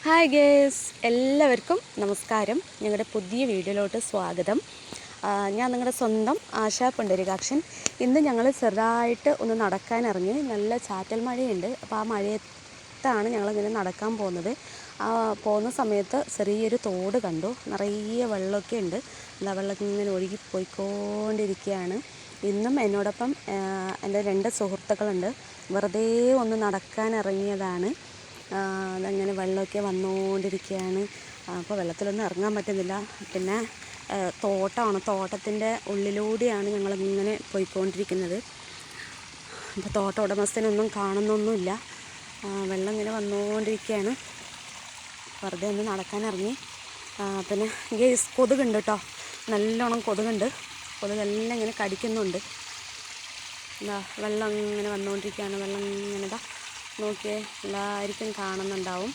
Hi guys, എല്ലാവർക്കും നമസ്കാരം. ഞങ്ങളുടെ പുതിയ വീഡിയോയിലോട്ട് സ്വാഗതം. ഞാൻ നിങ്ങളുടെ സ്വന്തം ആശാ പുണ്ടരീകാക്ഷൻ. ഇന്ന് ഞങ്ങൾ ചെറുതായിട്ട് ഒന്ന് നടക്കാനിറങ്ങി. നല്ല ചാറ്റൽ മഴയുണ്ട്. അപ്പോൾ ആ മഴയത്താണ് ഞങ്ങളിങ്ങനെ നടക്കാൻ പോകുന്നത്. പോകുന്ന സമയത്ത് ചെറിയൊരു തോട് കണ്ടു. നിറയെ വെള്ളമൊക്കെ ഉണ്ട്. എന്താ വെള്ളം ഇങ്ങനെ ഒഴുകിപ്പോയിക്കൊണ്ടിരിക്കുകയാണ്. ഇന്നും എന്നോടൊപ്പം എൻ്റെ 2 സുഹൃത്തുക്കളുണ്ട്. വെറുതെ ഒന്ന് നടക്കാനിറങ്ങിയതാണ്. അതങ്ങനെ വെള്ളമൊക്കെ വന്നുകൊണ്ടിരിക്കുകയാണ്. അപ്പോൾ വെള്ളത്തിലൊന്നും ഇറങ്ങാൻ പറ്റുന്നില്ല. പിന്നെ തോട്ടത്തിൻ്റെ ഉള്ളിലൂടെയാണ് ഞങ്ങളിങ്ങനെ പോയിക്കൊണ്ടിരിക്കുന്നത്. അപ്പോൾ തോട്ട ഉടമസ്ഥനൊന്നും കാണുന്നൊന്നുമില്ല. വെള്ളം ഇങ്ങനെ വന്നുകൊണ്ടിരിക്കുകയാണ്. വെറുതെ ഒന്ന് നടക്കാനിറങ്ങി. പിന്നെ ഗേസ്, കൊതുകുണ്ട് കേട്ടോ. നല്ലോണം കൊതുകുണ്ട്. കൊതുകെല്ലാം ഇങ്ങനെ കടിക്കുന്നുണ്ട്. വെള്ളം ഇങ്ങനെ വന്നുകൊണ്ടിരിക്കുകയാണ്. വെള്ളം ഇങ്ങനെ നോക്കിയേ, എല്ലാവർക്കും കാണുന്നുണ്ടാവും.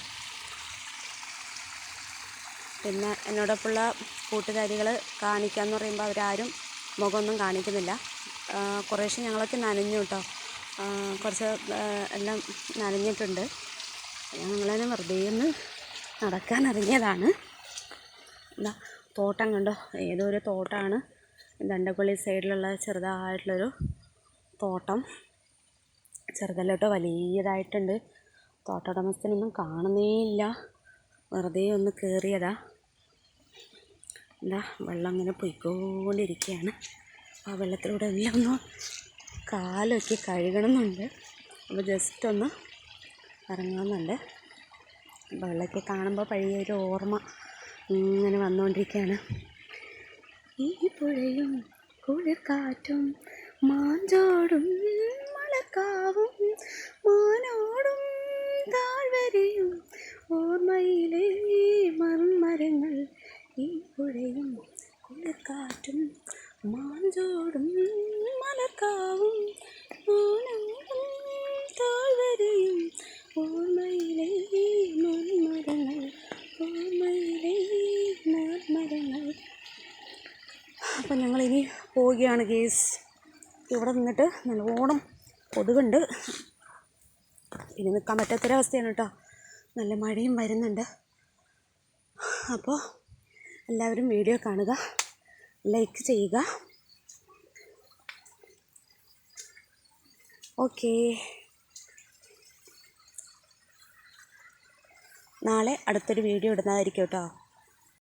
പിന്നെ എന്നോടൊപ്പമുള്ള കൂട്ടുകാരികൾ കാണിക്കാമെന്ന് പറയുമ്പോൾ അവരാരും മുഖമൊന്നും കാണിക്കുന്നില്ല. കുറേശ്ശെ ഞങ്ങളൊക്കെ നനഞ്ഞു കേട്ടോ. കുറച്ച് എല്ലാം നനഞ്ഞിട്ടുണ്ട്. ഞങ്ങളതിനെ വെറുതെ ഒന്ന് നടക്കാനിറങ്ങിയതാണ്. തോട്ടം കണ്ടോ, ഏതോ ഒരു തോട്ടമാണ്. ദണ്ടപ്പള്ളി സൈഡിലുള്ള ചെറുതായിട്ടുള്ളൊരു തോട്ടം. ചെറുതല്ലോട്ടോ, വലിയതായിട്ടുണ്ട്. തോട്ടോടമസ്ഥനൊന്നും കാണുന്നേയില്ല. വെറുതെ ഒന്ന് കയറിയതാ. വെള്ളം ഇങ്ങനെ പോയിക്കൊണ്ടിരിക്കുകയാണ്. ആ വെള്ളത്തിലൂടെ എല്ലാം ഒന്ന് കാലൊക്കെ കഴുകണമെന്നുണ്ട്. അപ്പോൾ ജസ്റ്റ് ഒന്ന് ഇറങ്ങണമെന്നുണ്ട്. വെള്ളമൊക്കെ കാണുമ്പോൾ പഴയൊരു ഓർമ്മ ഇങ്ങനെ വന്നുകൊണ്ടിരിക്കുകയാണ്. ഈ പുഴയും കുളിർക്കാറ്റും മാഞ്ചോടും മലക്കാവും മാനോടും താഴ്വരയും ഓർമ്മയിലെ മൺമരങ്ങൾ. ഈ പുഴയും കുളിർക്കാറ്റും മാഞ്ചോടും മലക്കാവും മാനോടും താഴ്വരയും ഓർമ്മയിലെ മൺമരങ്ങൾ, ഓർമ്മയിലെ മൺമരങ്ങൾ. അപ്പം ഞങ്ങളിനി പോവുകയാണ് ഗേസ്. ഇവിടെ നിന്നിട്ട് നല്ലോണം കൊതുകുണ്ട്. പിന്നെ നിൽക്കാൻ പറ്റാത്തൊരവസ്ഥയാണ് കേട്ടോ. നല്ല മഴയും വരുന്നുണ്ട്. അപ്പോൾ എല്ലാവരും വീഡിയോ കാണുക, ലൈക്ക് ചെയ്യുക. ഓക്കേ, നാളെ അടുത്തൊരു വീഡിയോ ഇടുന്നതായിരിക്കും കേട്ടോ.